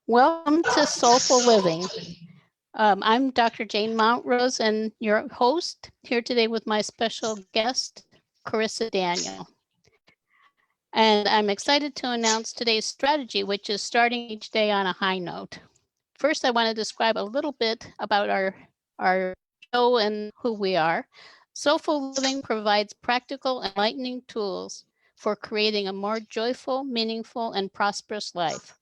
Welcome to Soulful Living. I'm Dr. Jane Mountrose and your host here today with my special guest, Carissa Daniel. And I'm excited to announce today's strategy, which is starting each day on a high note. First, I want to describe a little bit about our show and who we are. Soulful Living provides practical, enlightening tools for creating a more joyful, meaningful, and prosperous life.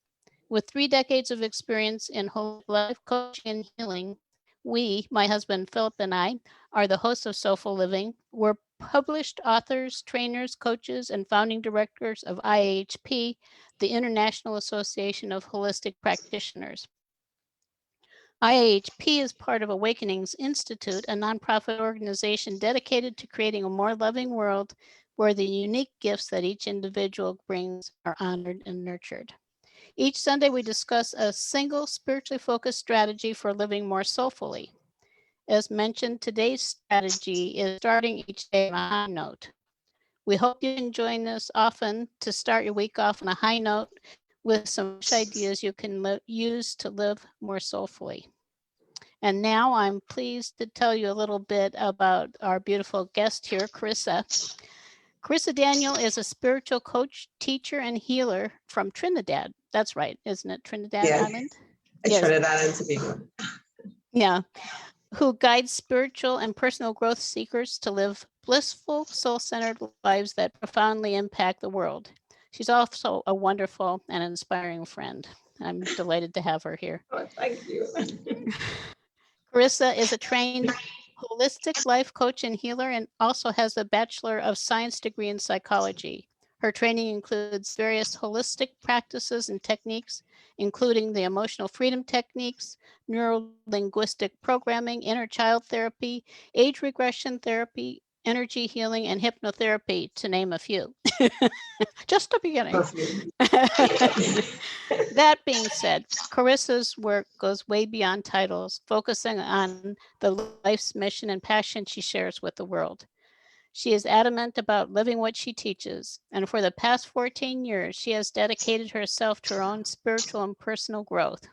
With 3 decades of experience in whole life coaching and healing, we, my husband Philip and I, are the hosts of Soulful Living. We're published authors, trainers, coaches, and founding directors of IAHP, the International Association of Holistic Practitioners. IAHP is part of Awakenings Institute, a nonprofit organization dedicated to creating a more loving world where the unique gifts that each individual brings are honored and nurtured. Each Sunday, we discuss a single spiritually focused strategy for living more soulfully. As mentioned, today's strategy is starting each day on a high note. We hope you can join us often to start your week off on a high note with some fresh ideas you can use to live more soulfully. And now I'm pleased to tell you a little bit about our beautiful guest here, Carissa. Carissa Daniel is a spiritual coach, teacher, and healer from Trinidad. That's right, isn't it? Trinidad Island? Yes. Trinidad and Tobago. Yeah. Who guides spiritual and personal growth seekers to live blissful, soul-centered lives that profoundly impact the world. She's also a wonderful and inspiring friend. I'm delighted to have her here. Oh, thank you. Carissa is a trained holistic life coach and healer and also has a Bachelor of Science degree in psychology. Her training includes various holistic practices and techniques, including the emotional freedom techniques, neuro-linguistic programming, inner child therapy, age regression therapy, energy healing, and hypnotherapy, to name a few. Just the beginning. That being said, Carissa's work goes way beyond titles, focusing on the life's mission and passion she shares with the world. She is adamant about living what she teaches, and for the past 14 years, she has dedicated herself to her own spiritual and personal growth.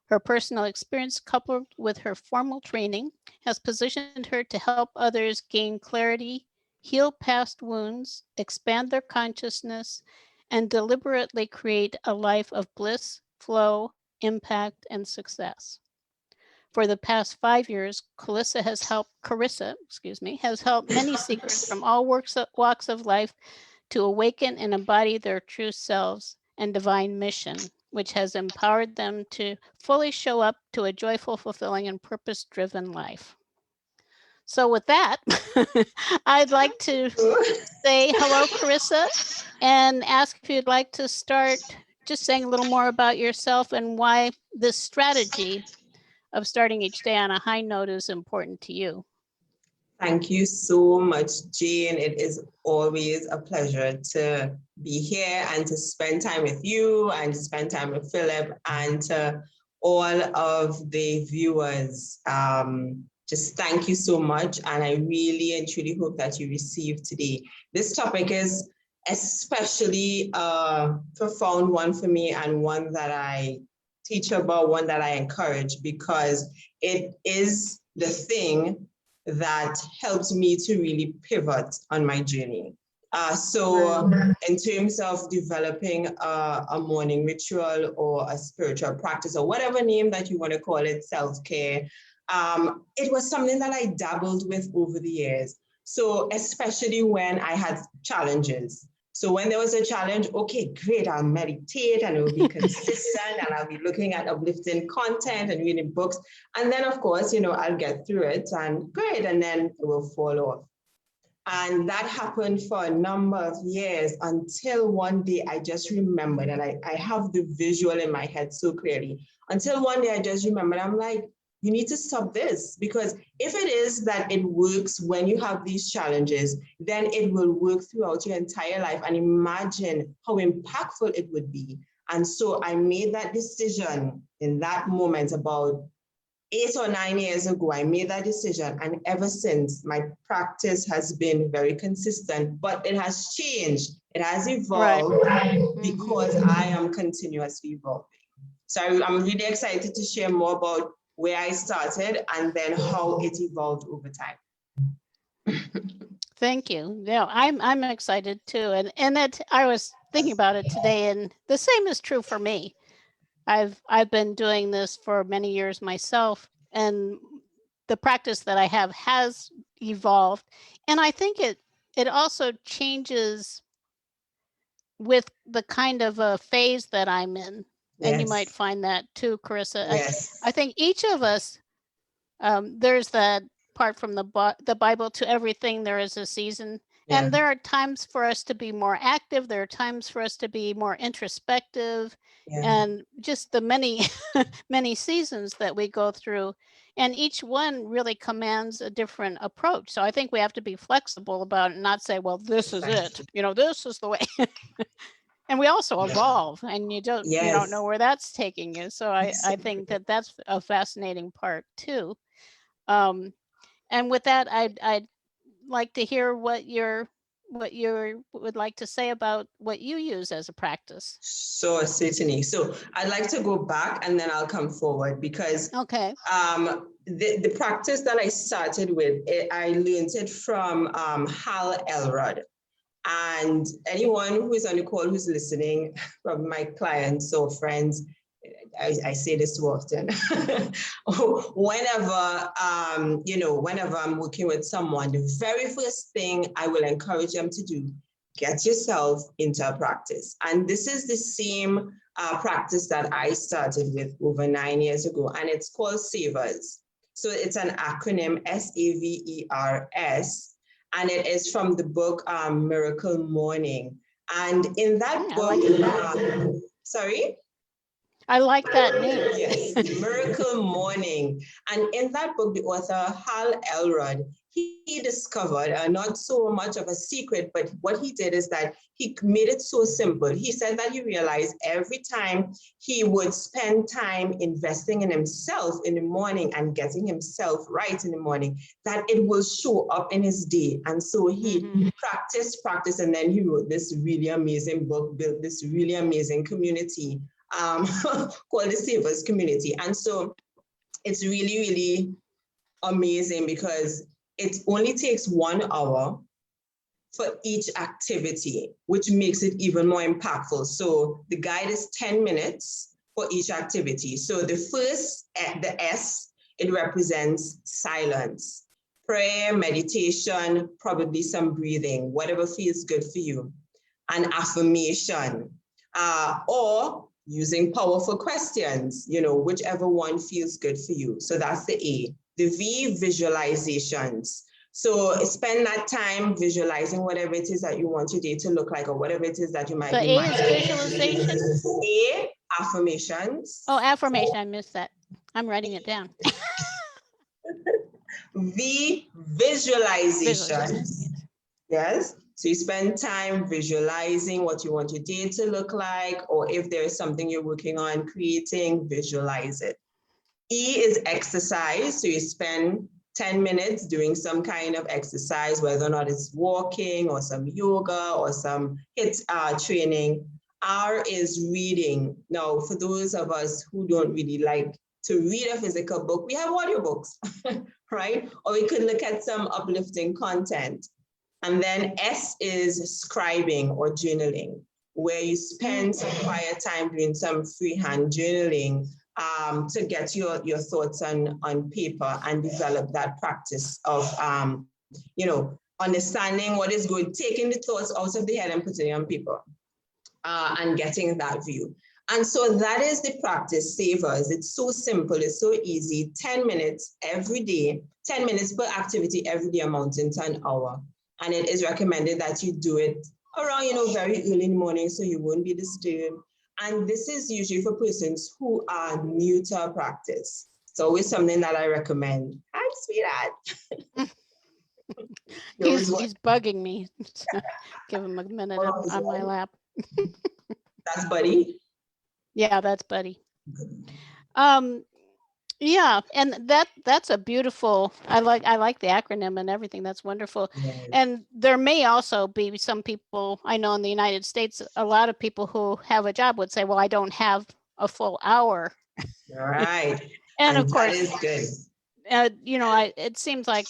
Her personal experience, coupled with her formal training, has positioned her to help others gain clarity, heal past wounds, expand their consciousness, and deliberately create a life of bliss, flow, impact, and success. For the past 5 years, Carissa has helped many seekers from all walks of life to awaken and embody their true selves and divine mission, which has empowered them to fully show up to a joyful, fulfilling, and purpose-driven life. So with that, I'd like to say hello, Carissa, and ask if you'd like to start just saying a little more about yourself and why this strategy of starting each day on a high note is important to you. Thank you so much, Jane. It is always a pleasure to be here and to spend time with you and to spend time with Philip and to all of the viewers. Just thank you so much. And I really and truly hope that you receive today. This topic is especially a profound one for me and one that I teach about, one that I encourage, because it is the thing that helps me to really pivot on my journey. So in terms of developing a morning ritual or a spiritual practice or whatever name that you want to call it, self-care, it was something that I dabbled with over the years. So especially when I had challenges. So when there was a challenge, okay, great, I'll meditate and it will be consistent and I'll be looking at uplifting content and reading books. And then of course, I'll get through it and great, and then it will fall off. And that happened for a number of years until one day I just remembered, and I have the visual in my head so clearly, until one day I just remembered, I'm like, you need to stop this, because if it is that it works when you have these challenges, then it will work throughout your entire life. And imagine how impactful it would be. And so I made that decision in that moment about 8 or 9 years ago. I made that decision. And ever since, my practice has been very consistent, but it has changed. It has evolved, right, because I am continuously evolving. So I'm really excited to share more about where I started and then how it evolved over time. Thank you. Yeah, I'm excited too. And that I was thinking about it today, and the same is true for me. I've been doing this for many years myself, and the practice that I have has evolved. And I think it also changes with the kind of a phase that I'm in. And you might Yes. find that too, Carissa. Yes. I think each of us, there's that part from the Bible, to everything there is a season. Yeah. And there are times for us to be more active. There are times for us to be more introspective, Yeah. and just the many, many seasons that we go through. And each one really commands a different approach. So I think we have to be flexible about it and not say, well, this is it. You know, this is the way. And we also evolve, and you don't Yes. know where that's taking you. So I think that that's a fascinating part too. And with that, I'd like to hear what you would like to say about what you use as a practice. So certainly. So I'd like to go back and then I'll come forward because Okay. The practice that I started with, I learned it from Hal Elrod. And anyone who is on the call who's listening, from my clients or friends, I say this so often. Whenever whenever I'm working with someone, the very first thing I will encourage them to do, get yourself into a practice. And this is the same practice that I started with over 9 years ago, and it's called SAVERS. So it's an acronym, SAVERS, and it is from the book Miracle Morning. And in that book, sorry? I like that name. Yes, Miracle Morning. And in that book, the author, Hal Elrod, he discovered not so much of a secret, but what he did is that he made it so simple. He said that he realized every time he would spend time investing in himself in the morning and getting himself right in the morning, that it will show up in his day. And so he practiced, and then he wrote this really amazing book, built this really amazing community called the Savers Community. And so it's really, really amazing because it only takes 1 hour for each activity, which makes it even more impactful. So the guide is 10 minutes for each activity. So the first, the S, it represents silence, prayer, meditation, probably some breathing, whatever feels good for you, an affirmation, or using powerful questions, whichever one feels good for you. So that's the A. The V, visualizations. So spend that time visualizing whatever it is that you want your day to look like, or whatever it is that you might be. The A is visualization? A, affirmations. Oh, affirmation, I missed that. I'm writing it down. V, visualizations. Yes. So you spend time visualizing what you want your day to look like, or if there is something you're working on creating, visualize it. E is exercise. So you spend 10 minutes doing some kind of exercise, whether or not it's walking or some yoga or some HIIT training. R is reading. Now, for those of us who don't really like to read a physical book, we have audiobooks, right? Or we could look at some uplifting content. And then S is scribing or journaling, where you spend some quiet time doing some freehand journaling to get your thoughts on paper and develop that practice of, understanding what is good, taking the thoughts out of the head and putting it on paper and getting that view. And so that is the practice, SAVERS. It's so simple, it's so easy, 10 minutes every day, 10 minutes per activity every day amounting to an hour. And it is recommended that you do it around, very early in the morning so you won't be disturbed. And this is usually for persons who are new to our practice. It's always something that I recommend. Hi, sweetheart. He's bugging me. Give him a minute on my lap. That's Buddy? Yeah, that's Buddy. Yeah, and that's a beautiful, I like the acronym and everything. That's wonderful. Yes. And there may also be some people, I know in the United States, a lot of people who have a job would say, well, I don't have a full hour. All right. And And of that course, is good. it seems like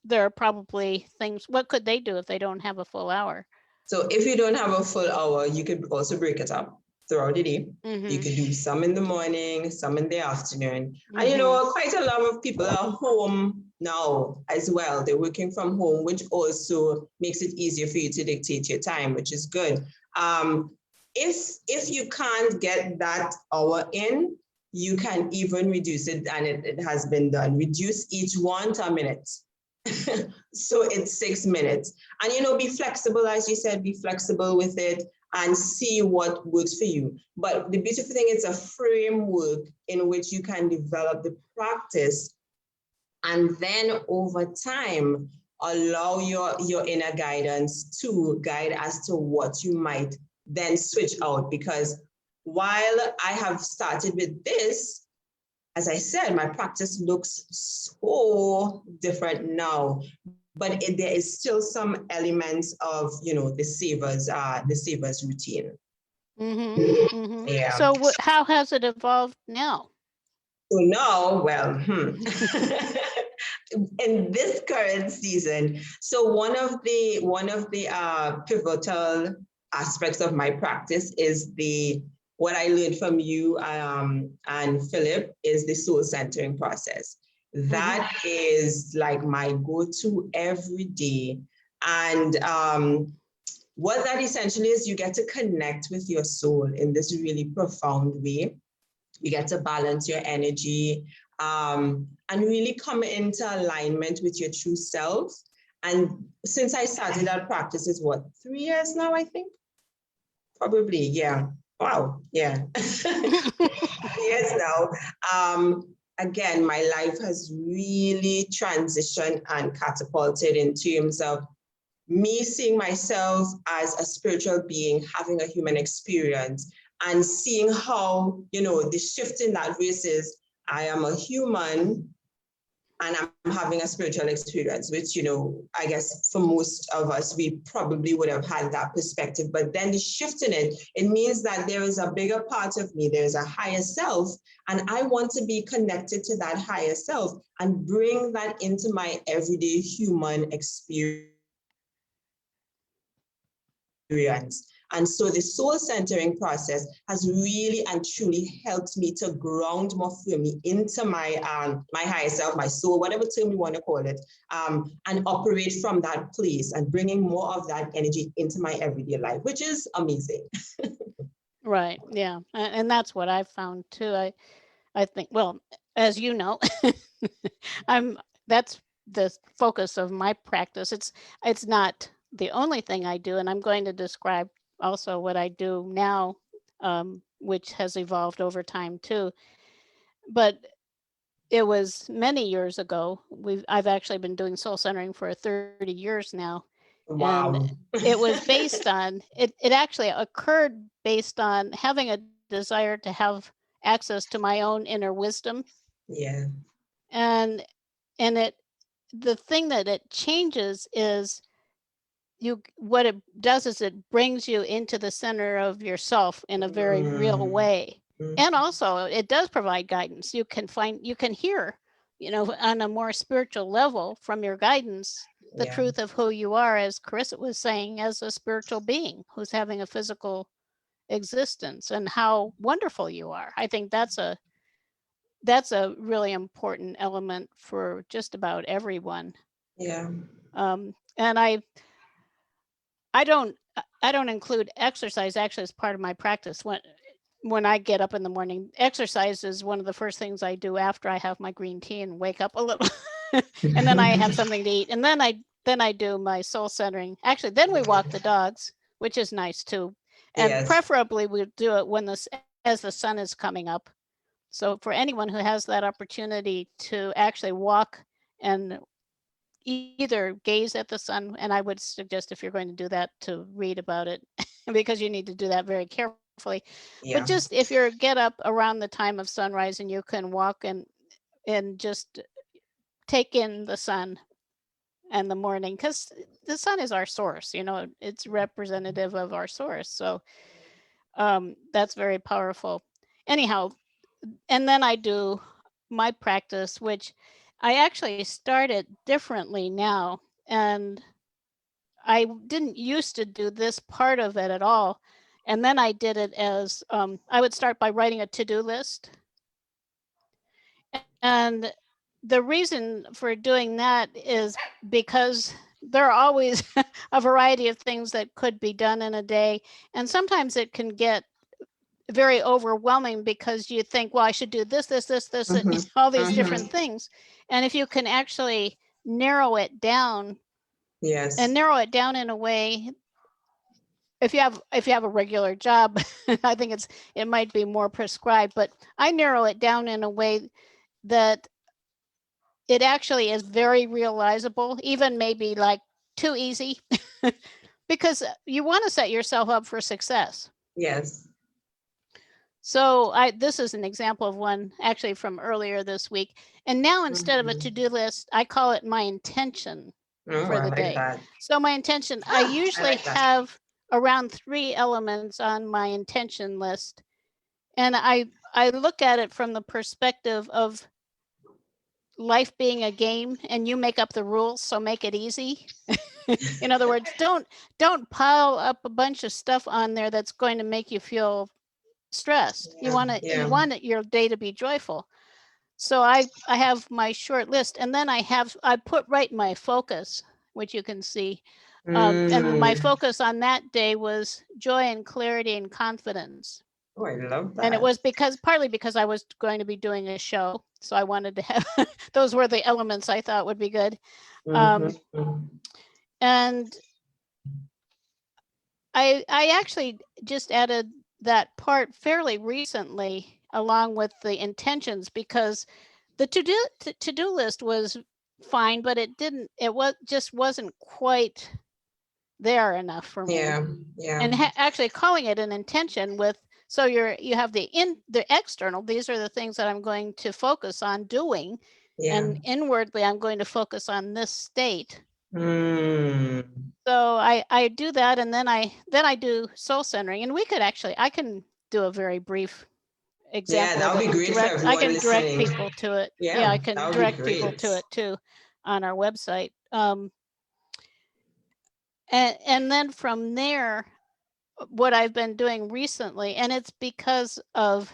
there are probably things, what could they do if they don't have a full hour? So if you don't have a full hour, you could also break it up throughout the day. You could do some in the morning, some in the afternoon. And quite a lot of people are home now as well. They're working from home, which also makes it easier for you to dictate your time, which is good. If you can't get that hour in, you can even reduce it, and it has been done. Reduce each one to a minute. So it's 6 minutes. And be flexible, as you said, be flexible with it and see what works for you. But the beautiful thing is a framework in which you can develop the practice, and then over time allow your inner guidance to guide as to what you might then switch out. Because while I have started with this, as I said, my practice looks so different now, but there is still some elements of the savers routine. Yeah. So how has it evolved now? So now, well, in this current season, so one of the pivotal aspects of my practice is what I learned from you and Philip is the soul centering process. That is like my go-to every day. And what that essentially is, you get to connect with your soul in this really profound way. You get to balance your energy and really come into alignment with your true self. And since I started that practice, is what, 3 years now, I think? Probably, yeah. Wow, yeah. 3 years now. Again, my life has really transitioned and catapulted in terms of me seeing myself as a spiritual being, having a human experience, and seeing how, the shift in that race is, I am a human and I'm having a spiritual experience, which, I guess for most of us, we probably would have had that perspective. But then the shift in it means that there is a bigger part of me, there is a higher self, and I want to be connected to that higher self and bring that into my everyday human experience. And so the soul centering process has really and truly helped me to ground more firmly into my higher self, my soul, whatever term you want to call it, and operate from that place and bringing more of that energy into my everyday life, which is amazing. Right. Yeah. And that's what I've found too. I think, well, as you know, that's the focus of my practice. It's not the only thing I do, and I'm going to describe also what I do now, which has evolved over time too. But it was many years ago. I've actually been doing soul centering for 30 years now. And Wow. it was based on it actually occurred based on having a desire to have access to my own inner wisdom. Yeah. And the thing that it changes is what it does is it brings you into the center of yourself in a very real way. And also it does provide guidance. You can hear, on a more spiritual level from your guidance, the truth of who you are, as Carissa was saying, as a spiritual being who's having a physical existence, and how wonderful you are. I think that's a really important element for just about everyone. Yeah. And I don't include exercise actually as part of my practice. When I get up in the morning, exercise is one of the first things I do after I have my green tea and wake up a little. And then I have something to eat, and then I do my soul centering. Actually, then we walk the dogs, which is nice too. And preferably we do it as the sun is coming up. So for anyone who has that opportunity to actually walk and either gaze at the sun, and I would suggest, if you're going to do that, to read about it because you need to do that very carefully. But just if you get up around the time of sunrise and you can walk and just take in the sun and the morning, because the sun is our source, it's representative of our source. So that's very powerful. anyhow, and then I do my practice, which I actually started differently now. And I didn't used to do this part of it at all. And then I did it as I would start by writing a to-do list. And the reason for doing that is because there are always a variety of things that could be done in a day. And sometimes it can get very overwhelming because you think, well, I should do this, all these different things. And if you can actually narrow it down, Yes. and narrow it down in a way, if you have a regular job, I think it might be more prescribed, but I narrow it down in a way that it actually is very realizable, even maybe like too easy, because you want to set yourself up for success. Yes. So this is an example of one actually from earlier this week. And now instead of a to-do list, I call it my intention for the day. That. So my intention, I usually have around 3 elements on my intention list. And I look at it from the perspective of life being a game, and you make up the rules, so make it easy. In other words, don't pile up a bunch of stuff on there that's going to make you feel stressed. You want your day to be joyful. So I have my short list, and then I put right my focus, which you can see. And my focus on that day was joy and clarity and confidence. Oh, I love that. And it was partly because I was going to be doing a show. So I wanted to have, those were the elements I thought would be good. And I actually just added that part fairly recently along with the intentions, because the to-do list was fine, but it just wasn't quite there enough for me. And actually calling it an intention so you have the external, these are the things that I'm going to focus on doing, and inwardly I'm going to focus on this state. So I do that, and then I do soul centering, and I can do a very brief example. Yeah, that would be great for everyone I can direct listening. people to it. Yeah, I can direct people to it too on our website. And then from there, what I've been doing recently, and it's because of,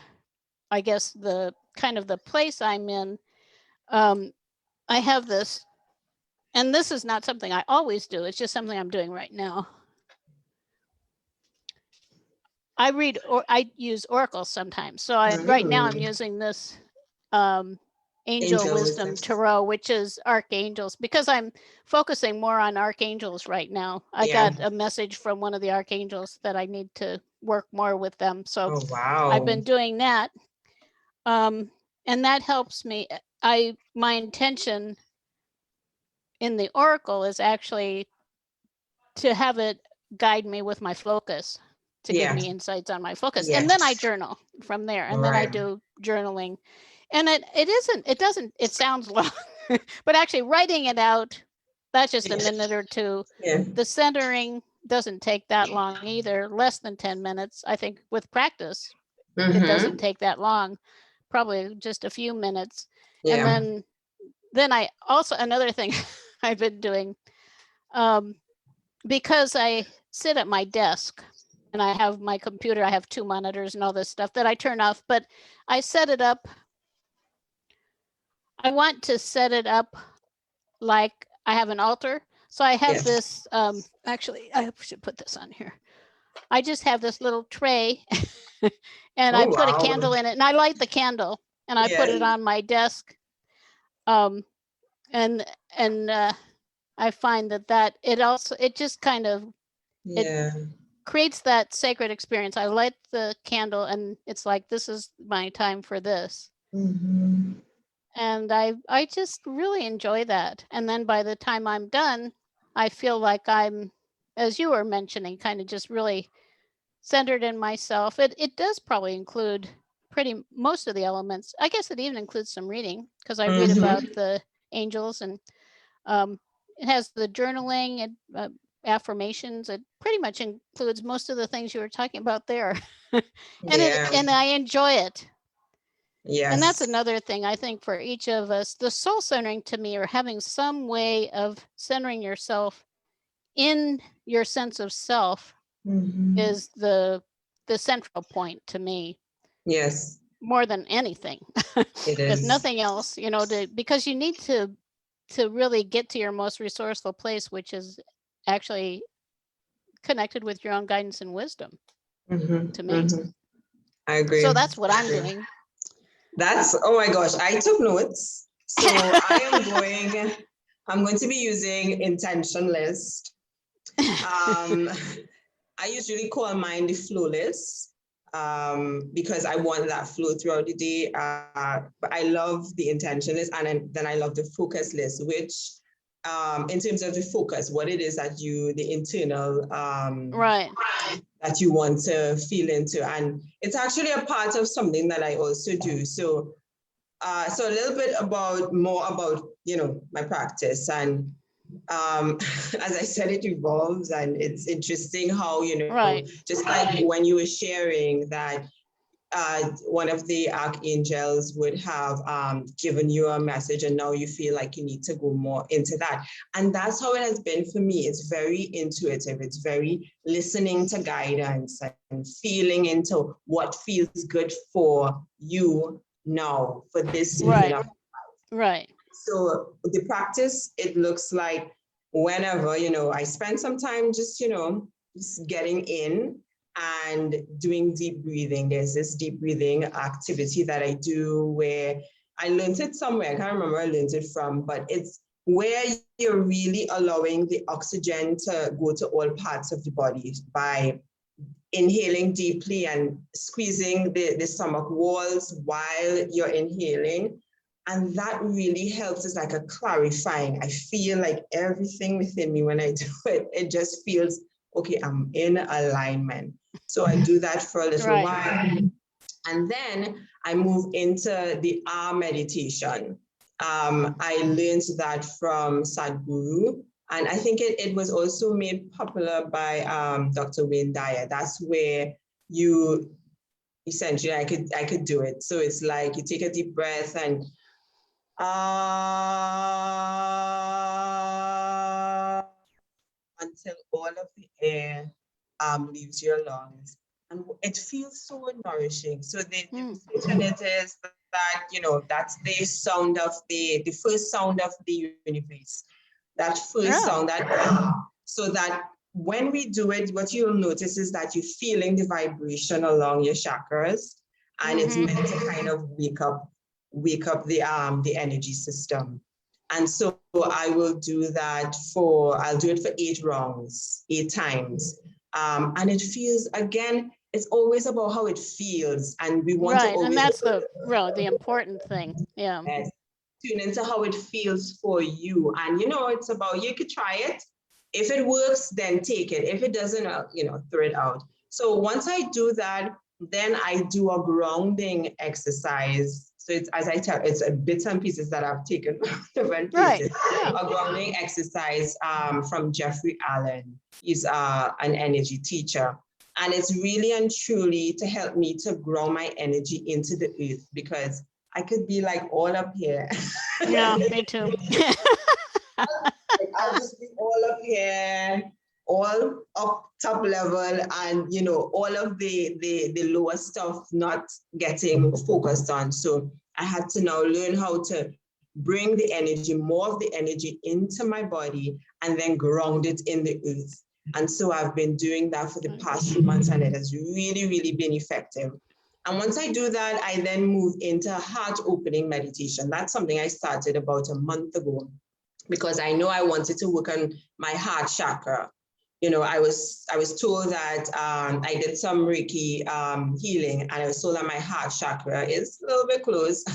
I guess, the kind of the place I'm in, I have this, and this is not something I always do, it's just something I'm doing right now. I use oracles sometimes. So right now I'm using this Angel Wisdom Tarot, which is archangels, because I'm focusing more on archangels right now. I got a message from one of the archangels that I need to work more with them. So I've been doing that. And that helps me. My intention in the oracle is actually to have it guide me with my focus, to give me insights on my focus. And then I journal from there, and then I do journaling. And it sounds long, but actually writing it out, that's just a minute or two. The centering doesn't take that long either, less than 10 minutes. I think with practice, it doesn't take that long, probably just a few minutes. And then I also, another thing I've been doing, because I sit at my desk and I have my computer, I have 2 monitors and all this stuff that I turn off, but I set it up. I want to set it up like I have an altar. So I have this, actually, I should put this on here. I just have this little tray and I put a candle in it, and I light the candle and I put it on my desk. And I find that it just kind of, it creates that sacred experience. I light the candle and it's like, this is my time for this. And I just really enjoy that. And then by the time I'm done, I feel like I'm, as you were mentioning, kind of just really centered in myself. It does probably include most of the elements. I guess it even includes some reading, because I read about the angels, and it has the journaling and affirmations. It pretty much includes most of the things you were talking about there. And I enjoy it. Yes. And that's another thing I think for each of us, the soul centering to me, or having some way of centering yourself in your sense of self, is the central point to me. Yes. More than anything. It If is. nothing else, because you need to really get to your most resourceful place, which is actually connected with your own guidance and wisdom, to me. I agree. So that's what I'm doing. That's, oh my gosh, I took notes. So I'm going to be using intention list. I usually call mine the flow list, because I want that flow throughout the day. But I love the intention list, and then I love the focus list, which, in terms of the focus, what it is that the internal, Right. that you want to feel into. And it's actually a part of something that I also do. So a little bit more about, my practice. And as I said, it evolves, and it's interesting how, Right. just like when you were sharing that, one of the archangels would have given you a message, and now you feel like you need to go more into that. And that's how it has been for me. It's very intuitive. It's very listening to guidance and feeling into what feels good for you now, for this season Right. of life. Right. So the practice, it looks like whenever, I spend some time just, just getting in and doing deep breathing. There's this deep breathing activity that I do where I learned it somewhere. I can't remember where I learned it from, but it's where you're really allowing the oxygen to go to all parts of the body by inhaling deeply and squeezing the stomach walls while you're inhaling. And that really helps. It's like a clarifying. I feel like everything within me when I do it, it just feels, okay, I'm in alignment. So I do that for a little while. And then I move into the arm meditation. I learned that from Sadhguru. And I think it was also made popular by Dr. Wayne Dyer. That's where you essentially, I could do it. So it's like you take a deep breath and until all of the air leaves your lungs. And it feels so nourishing. So the fortunate is that, that's the sound of the first sound of the universe. That first sound, so that when we do it, what you'll notice is that you're feeling the vibration along your chakras, and it's meant to kind of wake up the energy system. And so I will do that I'll do it for 8 rounds, 8 times. And it feels, again, it's always about how it feels. And we want to always... and that's the important thing. Yeah. Yes. Tune into how it feels for you. And, it's about, you could try it. If it works, then take it. If it doesn't, throw it out. So once I do that, then I do a grounding exercise. So it's, as I tell, it's bits and pieces that I've taken from different places. A grounding exercise from Jeffrey Allen. He's an energy teacher. And it's really and truly to help me to ground my energy into the earth, because I could be like all up here. Yeah, me too. I'll just be all up here, all up top level, and all of the lower stuff not getting focused on. So I had to now learn how to bring the energy, more of the energy into my body, and then ground it in the earth. And so I've been doing that for the past few months, and it has really, really been effective. And once I do that, I then move into heart opening meditation. That's something I started about a month ago, because I know I wanted to work on my heart chakra. I was told that I did some Reiki healing, and I was told that my heart chakra is a little bit closed.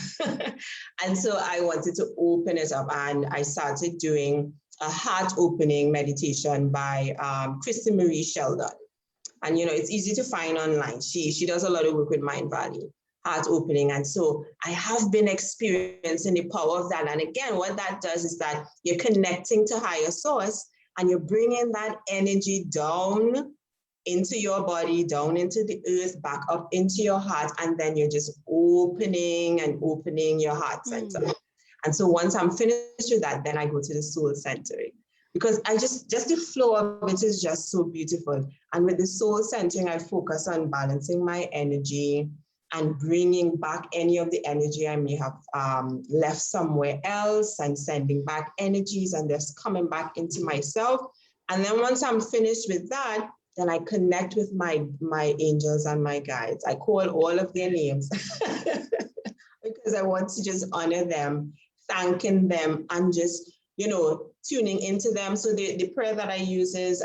And so I wanted to open it up, and I started doing a heart opening meditation by Kristen Marie Sheldon. And, it's easy to find online. She does a lot of work with Mind Valley, heart opening. And so I have been experiencing the power of that. And again, what that does is that you're connecting to higher source, and you're bringing that energy down into your body, down into the earth, back up into your heart, and then you're just opening and opening your heart center. And so once I'm finished with that, then I go to the soul centering, because I just the flow of it is just so beautiful. And with the soul centering, I focus on balancing my energy and bringing back any of the energy I may have left somewhere else, and sending back energies and just coming back into myself. And then once I'm finished with that, then I connect with my angels and my guides. I call all of their names because I want to just honor them, thanking them, and just, tuning into them. So the prayer that I use is,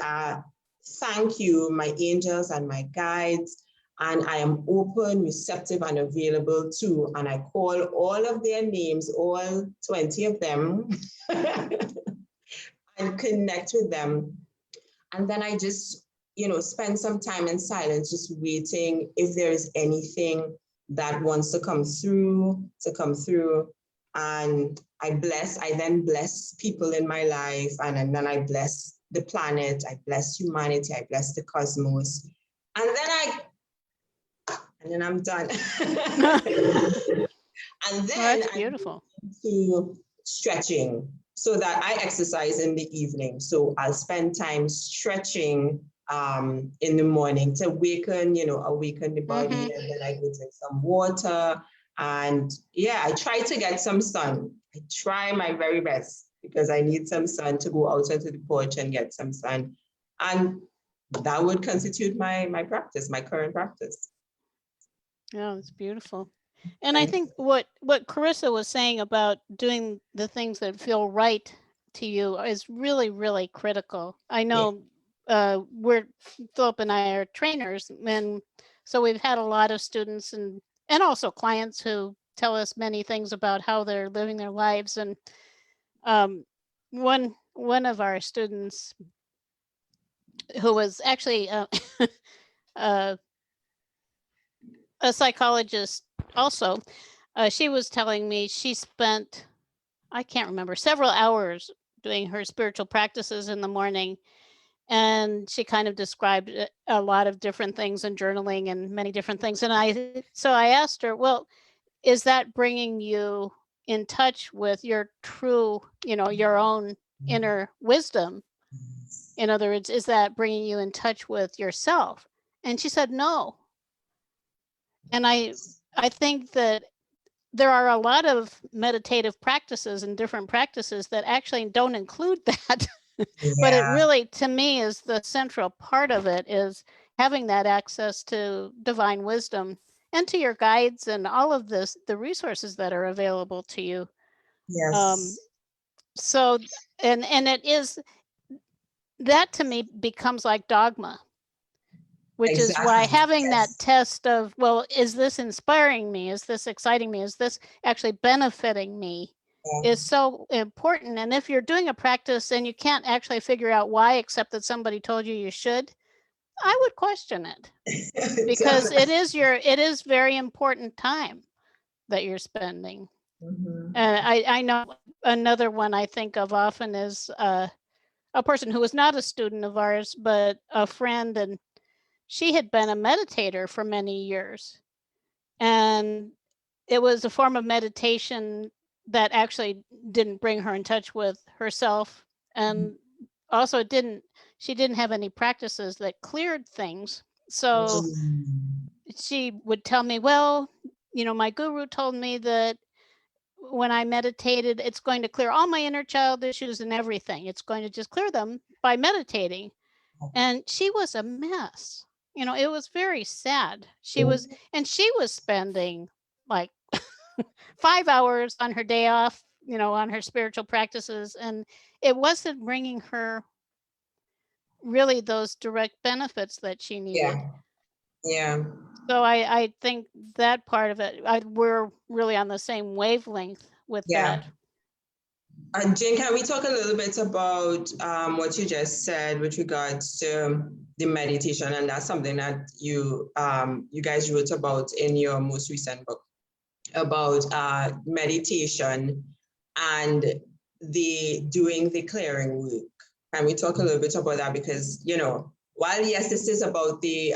thank you, my angels and my guides, and I am open, receptive, and available too. And I call all of their names, all 20 of them, and connect with them. And then I just, spend some time in silence, just waiting if there is anything that wants to come through. And I then bless people in my life, and then I bless the planet, I bless humanity, I bless the cosmos. And then I'm done. And then that's beautiful. To stretching, so that I exercise in the evening. So I'll spend time stretching in the morning to awaken the body. And then I go drink some water. And I try to get some sun. I try my very best, because I need some sun to go out onto the porch and get some sun. And that would constitute my practice, my current practice. Yeah, it's beautiful. And I think what Carissa was saying about doing the things that feel right to you is really, really critical. I know Philip and I are trainers, and so we've had a lot of students and also clients who tell us many things about how they're living their lives. And one of our students, who was actually a psychologist also, she was telling me she spent, I can't remember, several hours doing her spiritual practices in the morning. And she kind of described a lot of different things, and journaling and many different things. And I asked her, well, is that bringing you in touch with your true, your own inner wisdom? In other words, is that bringing you in touch with yourself? And she said, no. And I think that there are a lot of meditative practices and different practices that actually don't include that. But it really, to me, is the central part of it, is having that access to divine wisdom and to your guides and all of this, the resources that are available to you. Yes. So, and it is, that to me becomes like dogma, which is why having that test of, well, is this inspiring me? Is this exciting me? Is this actually benefiting me? Is so important. And if you're doing a practice and you can't actually figure out why, except that somebody told you should, I would question it, because it is very important time that you're spending. And I know another one I think of often is a person who was not a student of ours, but a friend, and she had been a meditator for many years. And it was a form of meditation that actually didn't bring her in touch with herself. And also she didn't have any practices that cleared things. So she would tell me, well, my guru told me that when I meditated, it's going to clear all my inner child issues and everything. It's going to just clear them by meditating. And she was a mess. It was very sad. She was spending like 5 hours on her day off, on her spiritual practices. And it wasn't bringing her really those direct benefits that she needed. Yeah. So I think that part of it, we're really on the same wavelength with that. Jane, can we talk a little bit about what you just said with regards to the meditation? And that's something that you guys wrote about in your most recent book, about meditation and doing the clearing work. Can we talk a little bit about that? Because, while yes, this is about the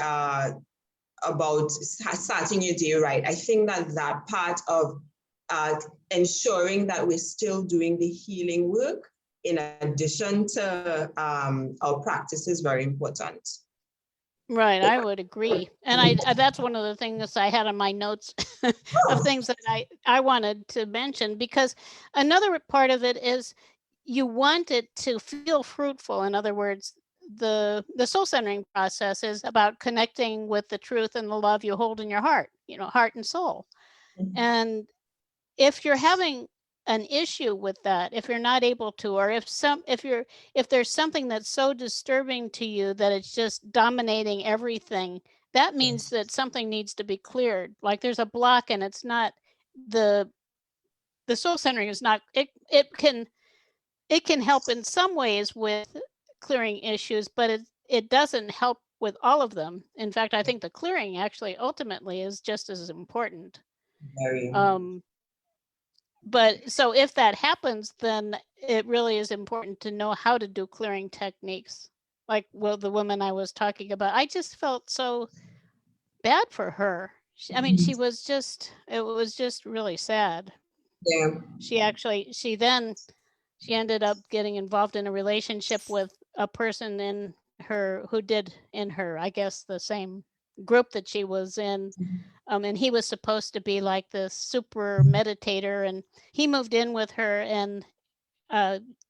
about starting your day right, I think that that part of ensuring that we're still doing the healing work in addition to our practice is very important. Right, I would agree. And that's one of the things I had on my notes of things that I wanted to mention, because another part of it is you want it to feel fruitful. In other words, the soul centering process is about connecting with the truth and the love you hold in your heart, heart and soul. And if you're having an issue with that, if you're not able to, or if there's something that's so disturbing to you that it's just dominating everything, that means that something needs to be cleared. Like there's a block, and it's not the soul centering is not, it can help in some ways with clearing issues, but it doesn't help with all of them. In fact, I think the clearing actually ultimately is just as important. Very. But so if that happens, then it really is important to know how to do clearing techniques. Like, well, the woman I was talking about, I just felt so bad for her. I mean, it was just really sad. Yeah. She ended up getting involved in a relationship with a person who did in her, I guess, the same group that she was in. And he was supposed to be like this super meditator, and he moved in with her and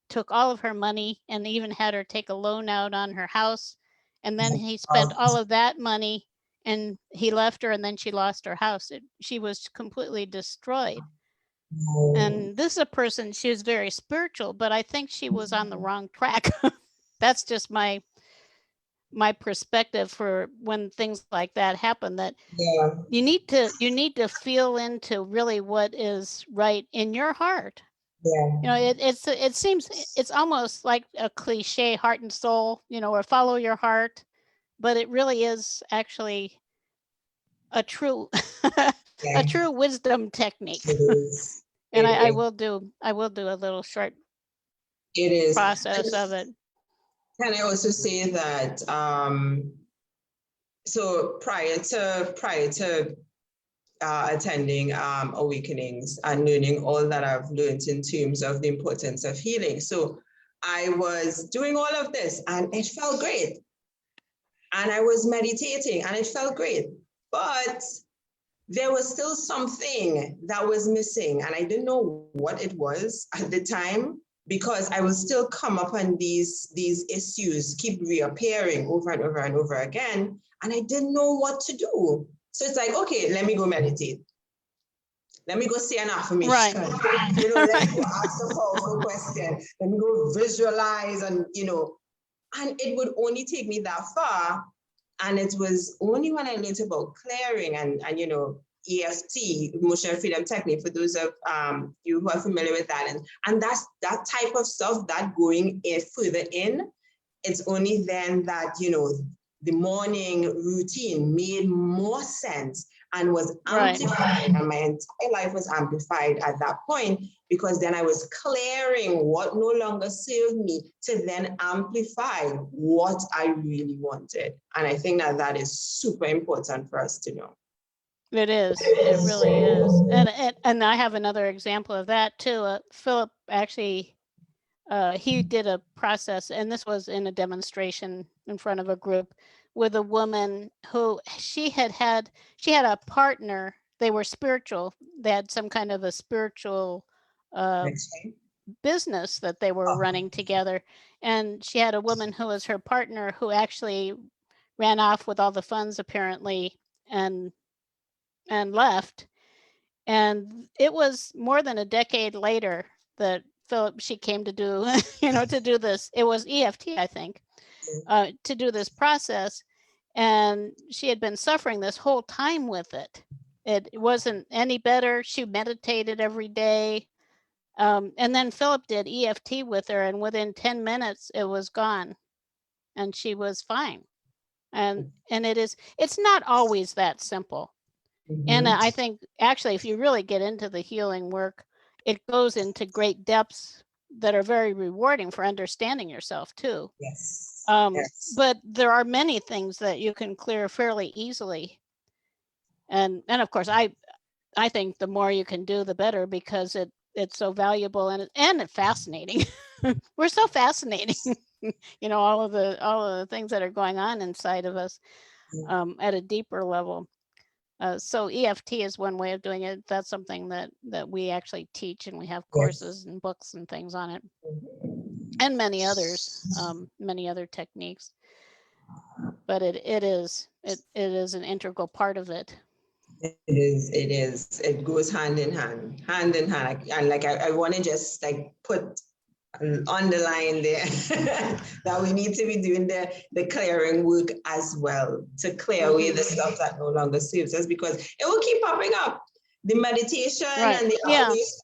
took all of her money and even had her take a loan out on her house. And then he spent all of that money and he left her, and then she lost her house. She was completely destroyed. And this is a person, she was very spiritual, but I think she was on the wrong track. That's just my perspective for when things like that happen, that you need to feel into really what is right in your heart. It seems it's almost like a cliche, heart and soul, or follow your heart, but it really is actually a true a true wisdom technique. And I will do a little short process of it. Can I also say that so prior to attending awakenings and learning all that I've learned in terms of the importance of healing, so I was doing all of this and it felt great, and I was meditating and it felt great, but there was still something that was missing, and I didn't know what it was at the time, because I would still come upon these issues keep reappearing over and over and over again, and I didn't know what to do. So it's like, okay, let me go meditate. Let me go say an affirmation. Right. Let me go ask a powerful question. Let me go visualize, and and it would only take me that far. And it was only when I learned about clearing and EFT, emotional freedom technique, for those of you who are familiar with that, and that's that type of stuff, that going further in, it's only then that the morning routine made more sense and was amplified. Right. And my entire life was amplified at that point, because then I was clearing what no longer served me to then amplify what I really wanted. And I think that is super important for us to know. It is. It really is. And I have another example of that too. Philip actually, he did a process, and this was in a demonstration in front of a group, with a woman who she had a partner. They were spiritual. They had some kind of a spiritual business that they were running together. And she had a woman who was her partner, who actually ran off with all the funds apparently and left. And it was more than a decade later that she came to do, to do this. It was EFT, I think, to do this process. And she had been suffering this whole time with it. It wasn't any better. She meditated every day. And then Philip did EFT with her, and within 10 minutes, it was gone. And she was fine. And it's not always that simple. And I think actually, if you really get into the healing work, it goes into great depths that are very rewarding for understanding yourself too. Yes. Yes. But there are many things that you can clear fairly easily. And of course, I think the more you can do, the better, because it's so valuable and fascinating. We're so fascinating, all of the things that are going on inside of us at a deeper level. So EFT is one way of doing it. That's something that we actually teach, and we have courses and books and things on it, and many others, many other techniques. But it is an integral part of it. It is. It goes hand in hand, And like I want to just like put on the line there that we need to be doing the clearing work as well, to clear away the stuff that no longer serves us, because it will keep popping up. The meditation and the affirmations,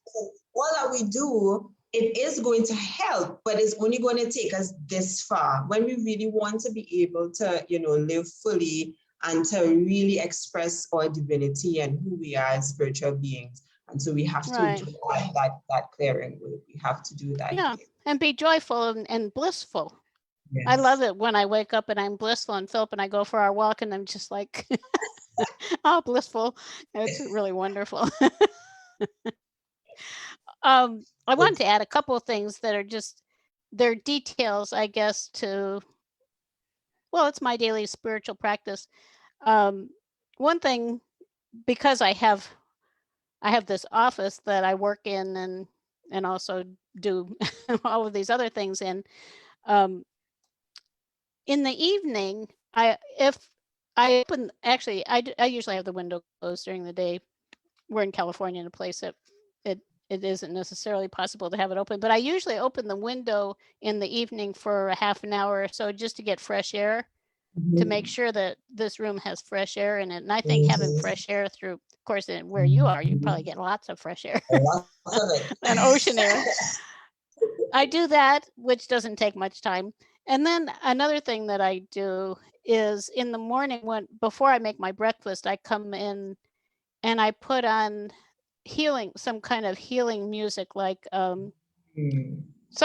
all that we do, it is going to help, but it's only going to take us this far. When we really want to be able to, live fully and to really express our divinity and who we are as spiritual beings. And so we have to do that clearing work. We have to do that. Yeah, and be joyful and blissful. Yes. I love it when I wake up and I'm blissful, and Philip and I go for our walk and I'm just like, oh, blissful. It's really wonderful. I wanted to add a couple of things that are just, they're details, I guess, it's my daily spiritual practice. One thing, because I have this office that I work in and also do all of these other things in the evening, I usually have the window closed during the day. We're in California, in a place that it isn't necessarily possible to have it open, but I usually open the window in the evening for a half an hour or so, just to get fresh air, to make sure that this room has fresh air in it. And I think having fresh air through, of course, where you are, you probably get lots of fresh air and ocean air. I do that, which doesn't take much time. And then another thing that I do is in the morning, before I make my breakfast, I come in and I put on some kind of healing music, like some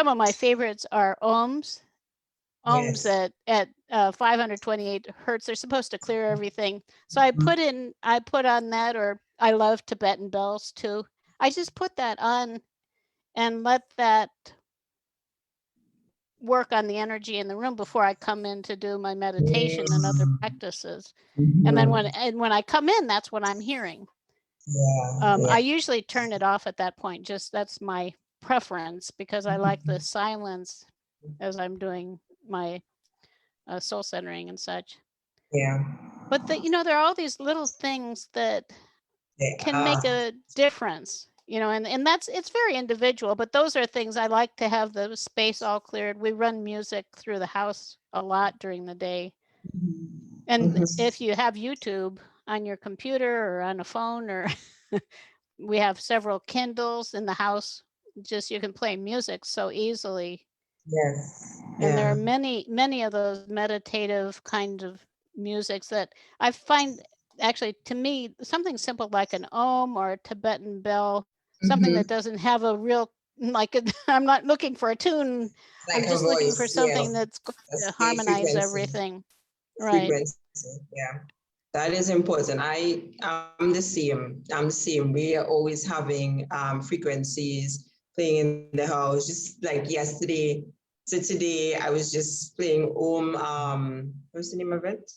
of my favorites are ohms at 528 hertz. They're supposed to clear everything. So I put on that, or I love Tibetan bells too. I just put that on and let that work on the energy in the room before I come in to do my meditation and other practices. And then when I come in, that's what I'm hearing. I usually turn it off at that point. Just, that's my preference, because I like the silence as I'm doing my soul centering and such. But there are all these little things that can make a difference, and it's very individual, but those are things I like, to have the space all cleared. We run music through the house a lot during the day. And if you have YouTube on your computer or on a phone, or we have several Kindles in the house, just you can play music so easily. Yes. And there are many of those meditative kind of musics that I find, actually, to me, something simple like an ohm or a Tibetan bell, something that doesn't have a real, I'm not looking for a tune. I'm just looking for something that's going to harmonize everything. Right. Yeah. That is important. I'm the same. We are always having frequencies playing in the house. Just like yesterday to today, I was just playing Om. What's the name of it?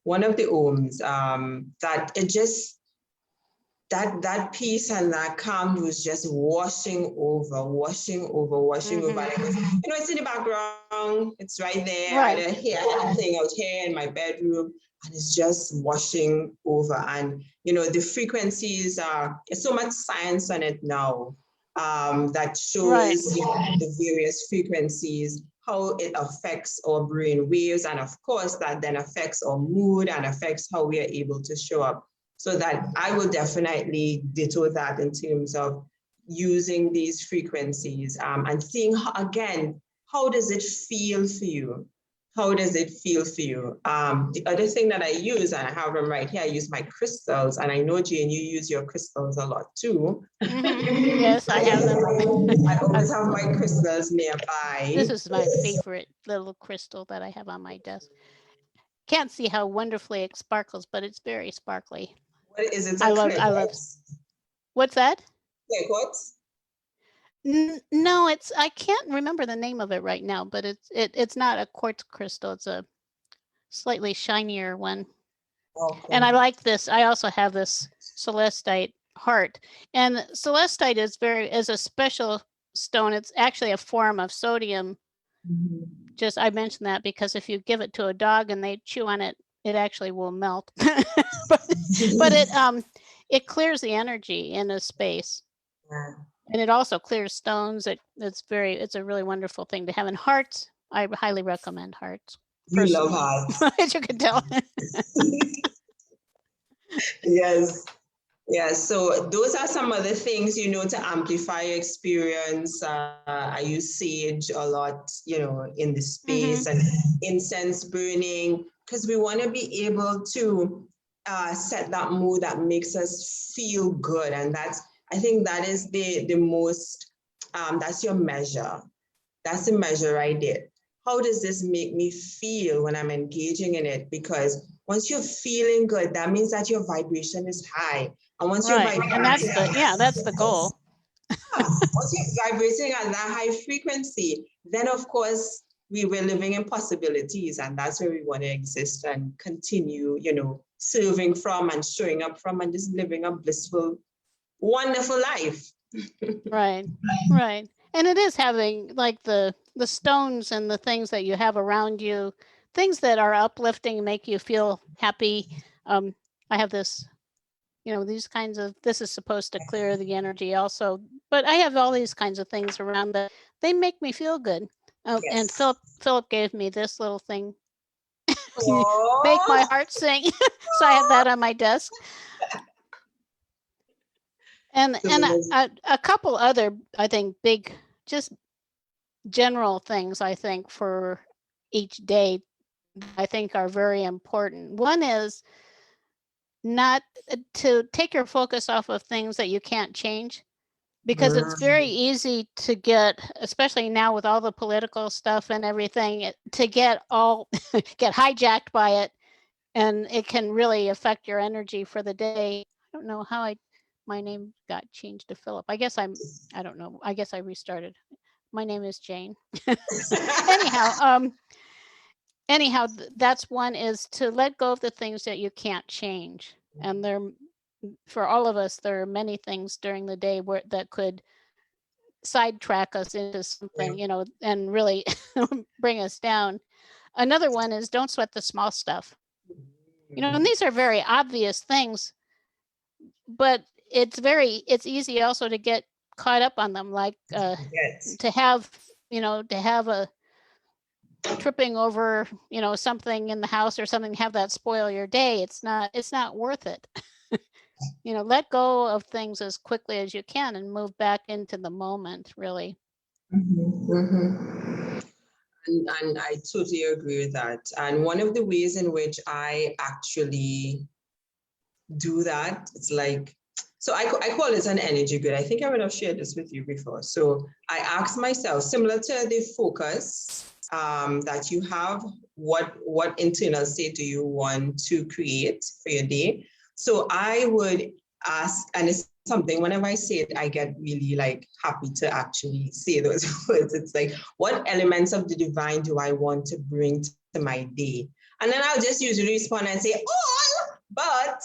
One of the Ohms. That it just that peace and that calm was just washing over. And it was, it's in the background. It's right there. I don't hear anything out here in my bedroom. And it's just washing over. And, the frequencies there's so much science on it now that shows the various frequencies, how it affects our brain waves. And of course, that then affects our mood and affects how we are able to show up. So that I will definitely ditto that in terms of using these frequencies and seeing, how does it feel for you? How does it feel for you? The other thing that I use, and I have them right here, I use my crystals, and I know, Jane, you use your crystals a lot too. Yes, I have them. I always have my crystals nearby. This is my favorite little crystal that I have on my desk. Can't see how wonderfully it sparkles, but it's very sparkly. What is it? I love. What's that? Quartz? No, I can't remember the name of it right now, but it's not a quartz crystal. It's a slightly shinier one. Okay. And I like this. I also have this celestite heart, and celestite is a special stone. It's actually a form of sodium. Just I mentioned that because if you give it to a dog and they chew on it, it actually will melt. but it clears the energy in a space. Yeah. And it also clears stones. It's a really wonderful thing to have. And hearts, I highly recommend hearts. You love hearts. As you can tell. Yes. Yeah, so those are some of the things, to amplify your experience. I use sage a lot, in the space, and incense burning, because we want to be able to set that mood that makes us feel good. And I think that is the most, that's your measure. That's the measure right there. How does this make me feel when I'm engaging in it? Because once you're feeling good, that means that your vibration is high. And once you're vibrating, and that's the goal. Once you're vibrating at that high frequency, then of course we're living in possibilities, and that's where we want to exist and continue, serving from and showing up from and just living a blissful, wonderful life. Right. And it is having like the stones and the things that you have around you, things that are uplifting, make you feel happy. I have this, these kinds of, this is supposed to clear the energy also, but I have all these kinds of things around that they make me feel good. Yes. And Philip gave me this little thing. Make my heart sing. So I have that on my desk. And a couple other, I think, big, just general things, I think, for each day, I think are very important. One is not to take your focus off of things that you can't change, because it's very easy to get, especially now with all the political stuff and everything, to get hijacked by it, and it can really affect your energy for the day. I don't know how my name got changed to Philip. I don't know. I guess I restarted. My name is Jane. Anyhow, that's one, is to let go of the things that you can't change. And for all of us, there are many things during the day that could sidetrack us into something, and really bring us down. Another one is don't sweat the small stuff. And these are very obvious things, but it's easy also to get caught up on them, like to have a tripping over something in the house or something, have that spoil your day. It's not worth it. Let go of things as quickly as you can and move back into the moment, really. And I totally agree with that. And one of the ways in which I actually do that, it's like, so I call it an energy grid. I think I would have shared this with you before. So I ask myself, similar to the focus that you have, what internal state do you want to create for your day? So I would ask, and it's something, whenever I say it, I get really like happy to actually say those words. It's like, what elements of the divine do I want to bring to my day? And then I'll just usually respond and say, all, but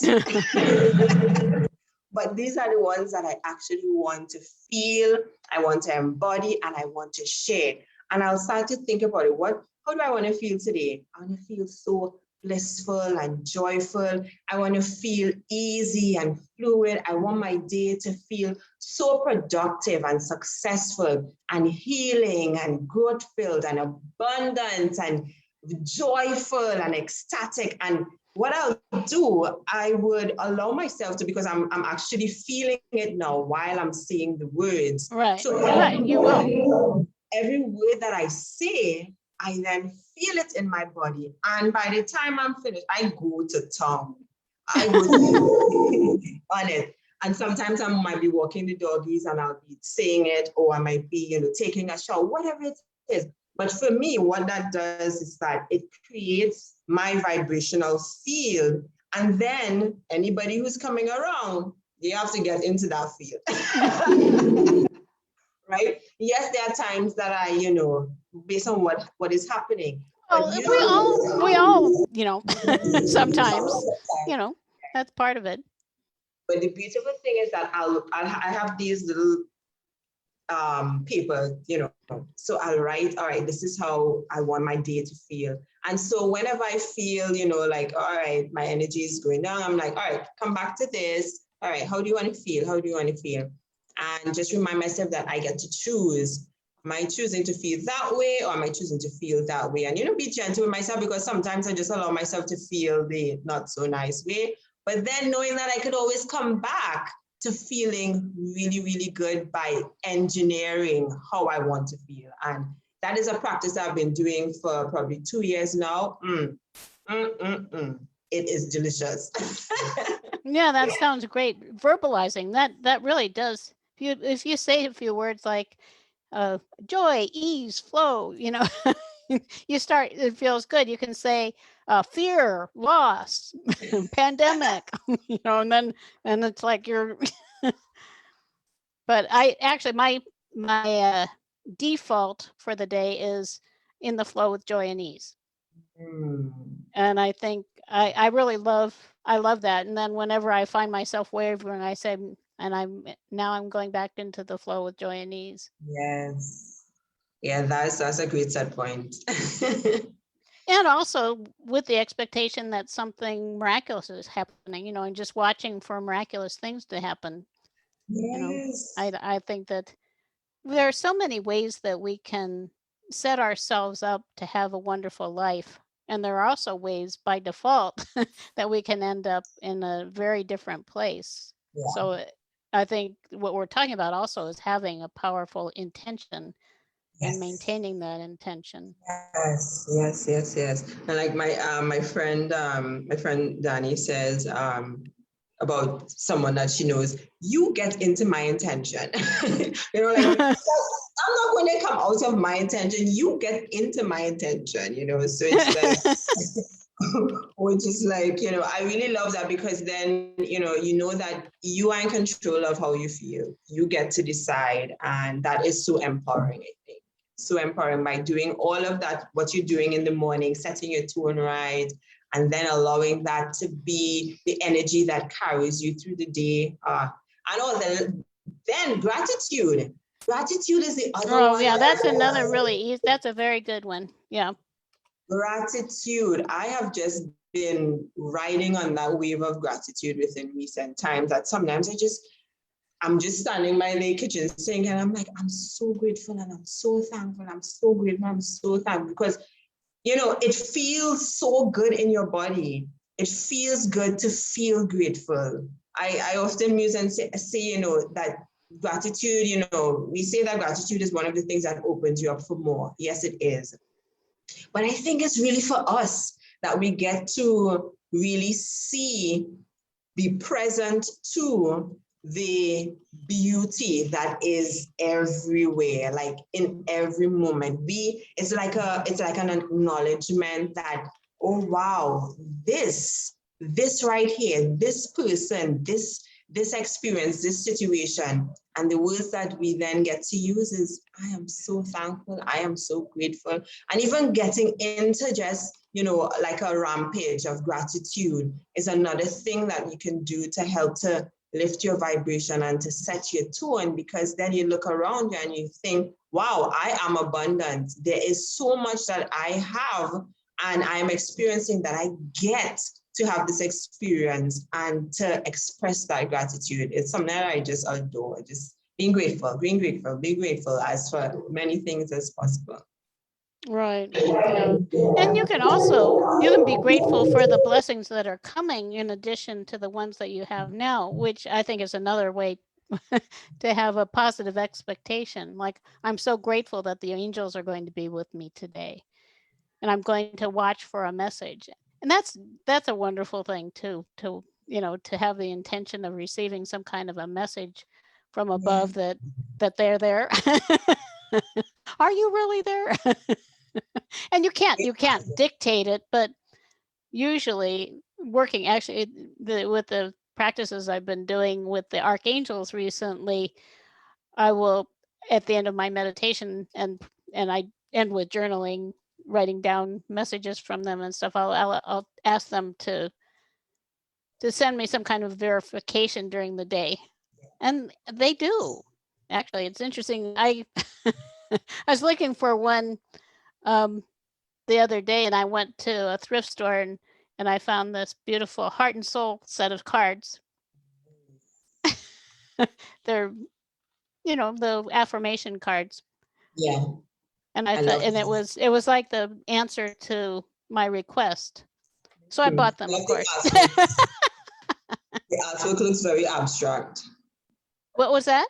but these are the ones that I actually want to feel, I want to embody, and I want to share. And I'll start to think about it. How do I want to feel today? I want to feel so blissful and joyful. I want to feel easy and fluid. I want my day to feel so productive and successful and healing and growth-filled and abundant and joyful and ecstatic. And what I'll do, I would allow myself to, because I'm actually feeling it now while I'm saying the words. Right. So right, you will. Every word that I say, I then feel it in my body. And by the time I'm finished, I go to town. I go on it. And sometimes I might be walking the doggies and I'll be saying it, or I might be, taking a shower, whatever it is. But for me, what that does is that it creates my vibrational field. And then anybody who's coming around, they have to get into that field. Right? Yes, there are times that based on what is happening. Well, we all, sometimes, that's part of it. But the beautiful thing is that I have these little paper, so I'll write, all right, this is how I want my day to feel. And so whenever I feel, like, all right, my energy is going down, I'm like, all right, come back to this. All right, how do you want to feel? How do you want to feel? And just remind myself that I get to choose. Am I choosing to feel that way, or am I choosing to feel that way? And, be gentle with myself, because sometimes I just allow myself to feel the not so nice way. But then knowing that I could always come back to feeling really, really good by engineering how I want to feel. And that is a practice I've been doing for probably 2 years now. It is delicious. Yeah, that sounds great. Verbalizing, that really does. If you say a few words like joy, ease, flow, you start, it feels good. You can say fear, loss, pandemic, and it's like you're. But I actually, my default for the day is in the flow with joy and ease. And I think I really love that. And then whenever I find myself wavering, I say, and I'm going back into the flow with joy and ease. Yes. Yeah, that's a great set point. And also with the expectation that something miraculous is happening, and just watching for miraculous things to happen. Yes. I think that there are so many ways that we can set ourselves up to have a wonderful life. And there are also ways by default that we can end up in a very different place. Yeah. So I think what we're talking about also is having a powerful intention. Yes. And maintaining that intention. Yes. And like my friend Danny says about someone that she knows, you get into my intention. I'm not going to come out of my intention. You get into my intention. So it's like, which is like, I really love that, because then, you know that you are in control of how you feel. You get to decide. And that is so empowering, I think. So empowering by doing all of that, what you're doing in the morning, setting your tone right, and then allowing that to be the energy that carries you through the day. And all then gratitude. Gratitude is the other one. Oh, yeah, that's another really easy, that's a very good one. Yeah. Gratitude. I have just been riding on that wave of gratitude within recent times, that sometimes I'm just standing by the kitchen sink and I'm like, I'm so grateful and I'm so thankful. I'm so grateful. I'm so thankful, because, it feels so good in your body. It feels good to feel grateful. I often muse and say, that gratitude, we say that gratitude is one of the things that opens you up for more. Yes, it is. But I think it's really for us that we get to really be present to the beauty that is everywhere, like in every moment. It's like an acknowledgement that, oh wow, this right here, this person, this experience, this situation. And the words that we then get to use is, I am so thankful, I am so grateful. And even getting into just, like a rampage of gratitude is another thing that you can do to help to lift your vibration and to set your tone, because then you look around you and you think, wow, I am abundant. There is so much that I have and I'm experiencing that I get to have this experience and to express that gratitude. It's something that I just adore, just being grateful as for many things as possible. Right. Yeah. And you can be grateful for the blessings that are coming in addition to the ones that you have now, which I think is another way to have a positive expectation. Like, I'm so grateful that the angels are going to be with me today. and I'm going to watch for a message. And that's a wonderful thing too, to to have the intention of receiving some kind of a message from above that they're there. Are you really there? And you can't dictate it, but usually working actually with the practices I've been doing with the archangels recently, I will, at the end of my meditation, and I end with journaling, writing down messages from them and stuff. I'll ask them to send me some kind of verification during the day, and they do. Actually, it's interesting. I was looking for one the other day, and I went to a thrift store, and I found this beautiful heart and soul set of cards. They're the affirmation cards. Yeah. And I thought, and it was like the answer to my request. So I bought them, of course. The artwork looks very abstract. What was that?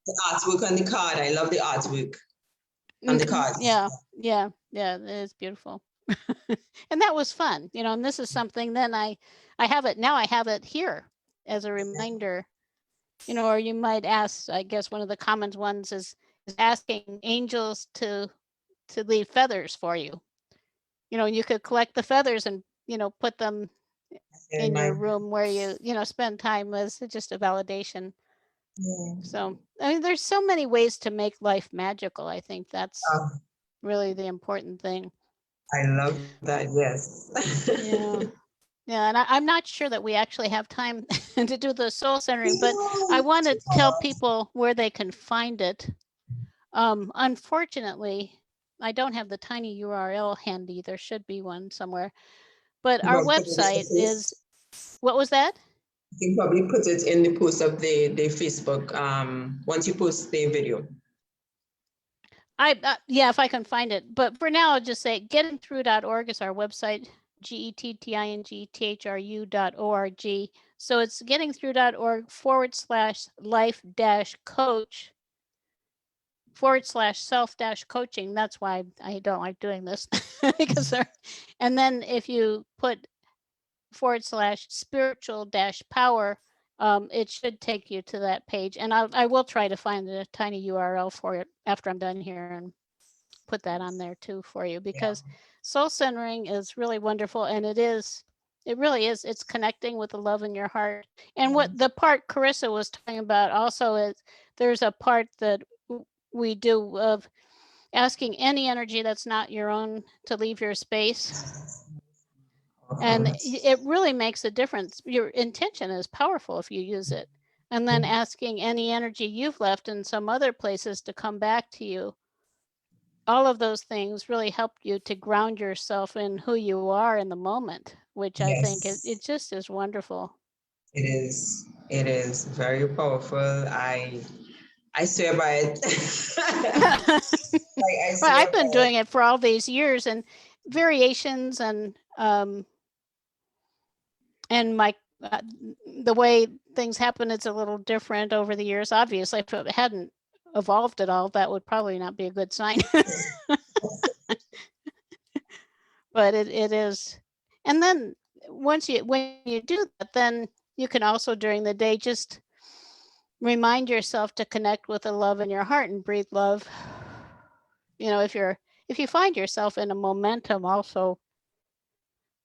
The artwork on the card. I love the artwork on the cards. Yeah, it is beautiful. And that was fun, and this is something then I have it now. I have it here as a reminder, or you might ask, I guess one of the common ones is asking angels to leave feathers for you. You could collect the feathers and, put them in your room where you, spend time as just a validation. Yeah. So, I mean, there's so many ways to make life magical. I think that's really the important thing. I love that. Yes. Yeah. Yeah, and I'm not sure that we actually have time to do the soul centering, but I want to tell people where they can find it. Unfortunately, I don't have the tiny URL handy. There should be one somewhere. But our website is, what was that? You can probably put it in the post of the Facebook once you post the video. Yeah, if I can find it. But for now, I'll just say gettingthrough.org is our website, gettingthrough.org. So it's gettingthrough.org/life-coach/self-coaching. That's why I don't like doing this. Because and then if you put /spiritual-power, it should take you to that page. And I will try to find a tiny URL for it after I'm done here and put that on there too for you, because soul centering is really wonderful. And it really is. It's connecting with the love in your heart. And what the part Carissa was talking about also is there's a part that we do of asking any energy that's not your own to leave your space. And it really makes a difference. Your intention is powerful if you use it. And then asking any energy you've left in some other places to come back to you. All of those things really help you to ground yourself in who you are in the moment, which I think it just is wonderful. It is. It is very powerful. I swear by it. Well, I've been doing it for all these years, and variations and my the way things happen, it's a little different over the years. Obviously, if it hadn't evolved at all, that would probably not be a good sign. But it is. And then when you do that, then you can also during the day just remind yourself to connect with the love in your heart and breathe love. If you find yourself in a momentum, also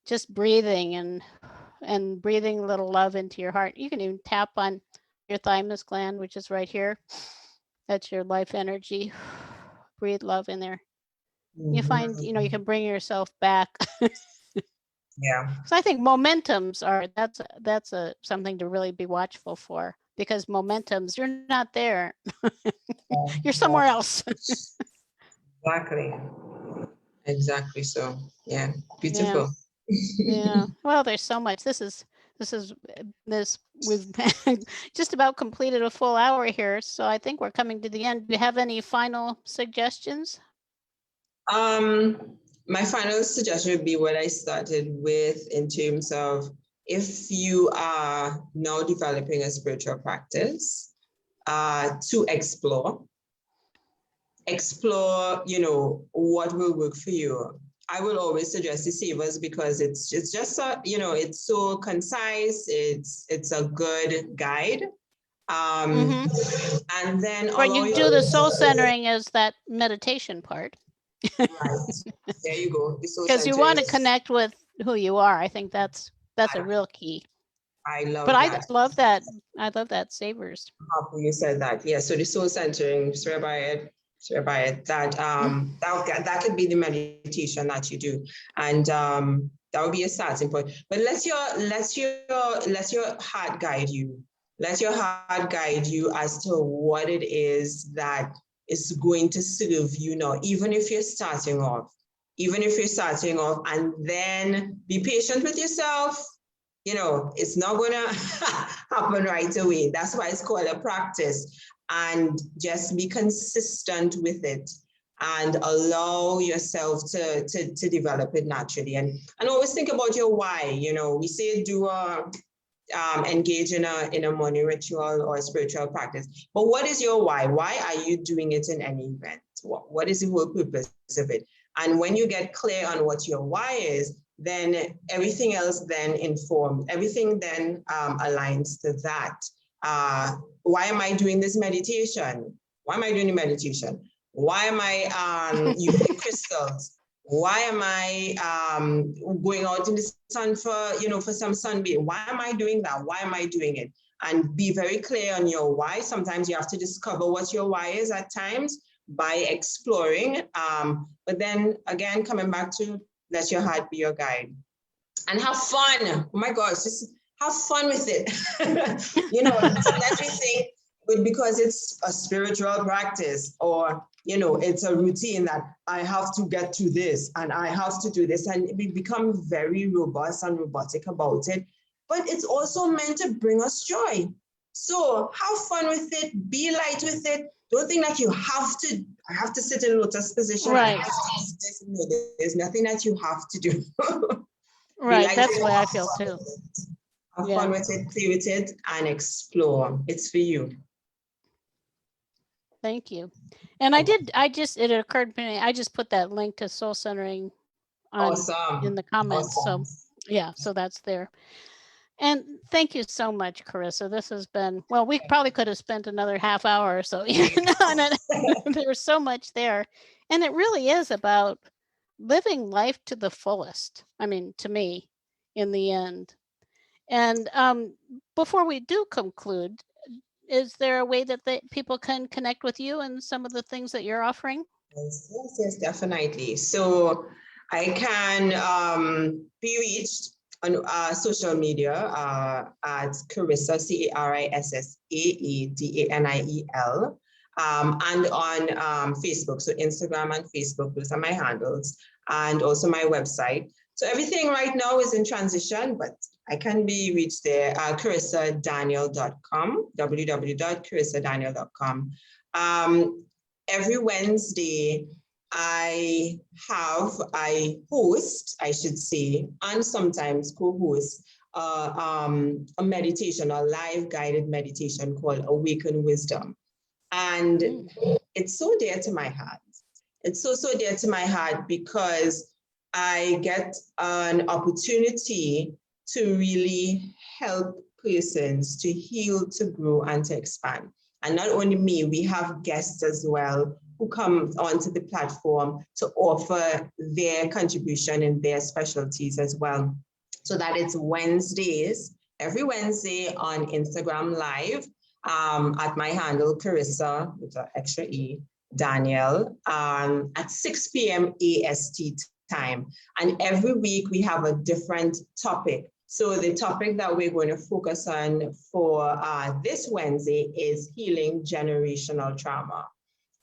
just breathing and breathing a little love into your heart. You can even tap on your thymus gland, which is right here. That's your life energy. Breathe love in there. You find, you can bring yourself back. Yeah. So I think momentums that's something to really be watchful for, because momentums, you're not there. You're somewhere else. Exactly. So yeah, beautiful. Yeah. Well, there's so much. We've just about completed a full hour here, so I think we're coming to the end. Do you have any final suggestions? My final suggestion would be what I started with in terms of, if you are now developing a spiritual practice, to explore, what will work for you. I will always suggest the savers because it's just a, it's so concise. It's a good guide. And then But you do the soul centering as that meditation part. Right. There you go. Because you want to connect with who you are. I think that's a real key. I love but that. I love that. I love that savers. You said that. Yeah. So the soul centering, swear by it. That could be the meditation that you do, and that would be a starting point. But let your heart guide you. Let your heart guide you as to what it is that is going to serve you now, even if you're starting off. And then be patient with yourself. It's not gonna happen right away. That's why it's called a practice. And just be consistent with it and allow yourself to develop it naturally. And always think about your why. We say engage in a morning ritual or a spiritual practice. But what is your why? Why are you doing it in any event? What is the whole purpose of it? And when you get clear on what your why is, then everything else then aligns to that. Why am I doing this meditation? Why am I doing the meditation? Why am I using crystals? Why am I going out in the sun for some sunbathing? Why am I doing that? Why am I doing it? And be very clear on your why. Sometimes you have to discover what your why is at times by exploring. But then again, coming back to let your heart be your guide. And have fun. Oh my gosh, just have fun with it. Sometimes we think because it's a spiritual practice or it's a routine that I have to get to this and I have to do this, and we become very robust and robotic about it. But it's also meant to bring us joy. So have fun with it, be light with it. Don't think that I have to sit in lotus position. Right. No, there's nothing that you have to do. Right, that's the way I feel too. Have fun with it, play with it, and explore. It's for you. Thank you. And it occurred to me, I just put that link to soul centering in the comments. Awesome. So that's there. And thank you so much, Carissa. This has been, well, we probably could have spent another half hour or so. There's so much there. And it really is about living life to the fullest. I mean, to me, in the end. And before we do conclude, is there a way that people can connect with you and some of the things that you're offering? Yes, definitely. So I can be reached on social media at Carissa, CarissADaniel, and on Facebook. So Instagram and Facebook, those are my handles, and also my website. So everything right now is in transition, but I can be reached there at CarissaDaniel.com, www.CarissaDaniel.com. Every Wednesday, I host, I should say, and sometimes co-host a meditation, a live guided meditation called Awaken Wisdom. And it's so dear to my heart. It's so dear to my heart because I get an opportunity to really help persons to heal, to grow, and to expand. And not only me, we have guests as well who come onto the platform to offer their contribution and their specialties as well. So that it's Wednesdays, every Wednesday on Instagram Live at my handle, Carissa, with an extra E, Daniel, at 6 p.m. AST time. And every week we have a different topic. So the topic that we're going to focus on for this Wednesday is healing generational trauma.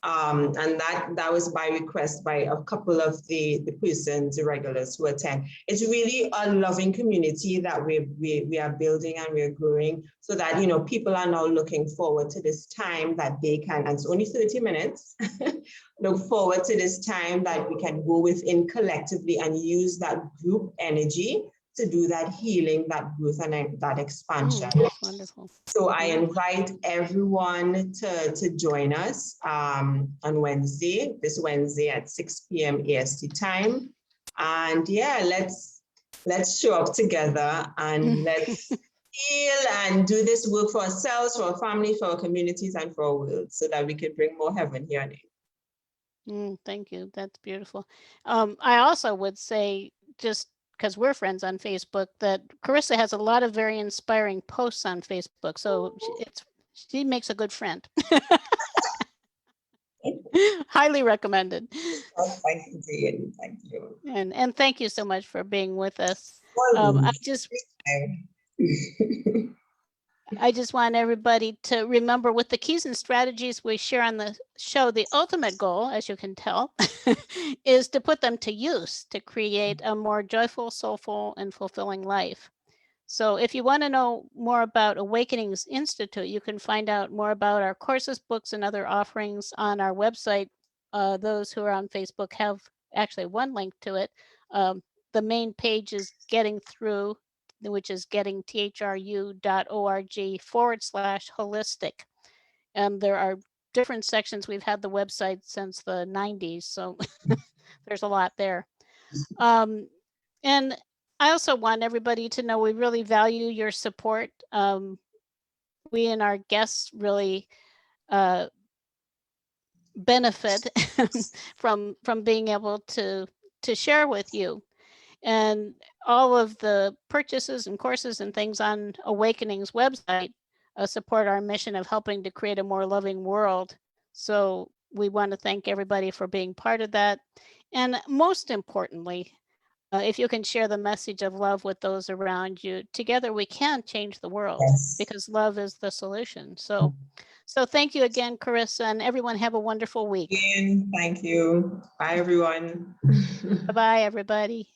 And that was by request by a couple of the persons, the regulars who attend. It's really a loving community that we are building and we're growing so that, people are now looking forward to this time that they can, and it's only 30 minutes, look forward to this time that we can go within collectively and use that group energy to do that healing, that growth, and that expansion. Wonderful. So I invite everyone to join us on Wednesday, this Wednesday at 6 p.m. AST time. And yeah, let's show up together and let's heal and do this work for ourselves, for our families, for our communities, and for our world, so that we can bring more heaven here on earth. Thank you. That's beautiful. I also would say, just because we're friends on Facebook, that Carissa has a lot of very inspiring posts on Facebook. So she makes a good friend. Highly recommended. Oh, thank you, Jane. Thank you. And thank you so much for being with us. I just want everybody to remember, with the keys and strategies we share on the show, the ultimate goal, as you can tell, is to put them to use to create a more joyful, soulful, and fulfilling life. So if you want to know more about Awakenings Institute, you can find out more about our courses, books, and other offerings on our website. Those who are on Facebook have actually one link to it. The main page is Getting Through, which is gettingthru.org/holistic. And there are different sections. We've had the website since the 90s, so there's a lot there. And I also want everybody to know we really value your support. We and our guests really benefit from being able to share with you. And all of the purchases and courses and things on Awakening's website support our mission of helping to create a more loving world. So we want to thank everybody for being part of that. And most importantly, if you can share the message of love with those around you, together we can change the world, because love is the solution. So thank you again, Carissa, and everyone have a wonderful week. Thank you. Bye, everyone. Bye-bye, everybody.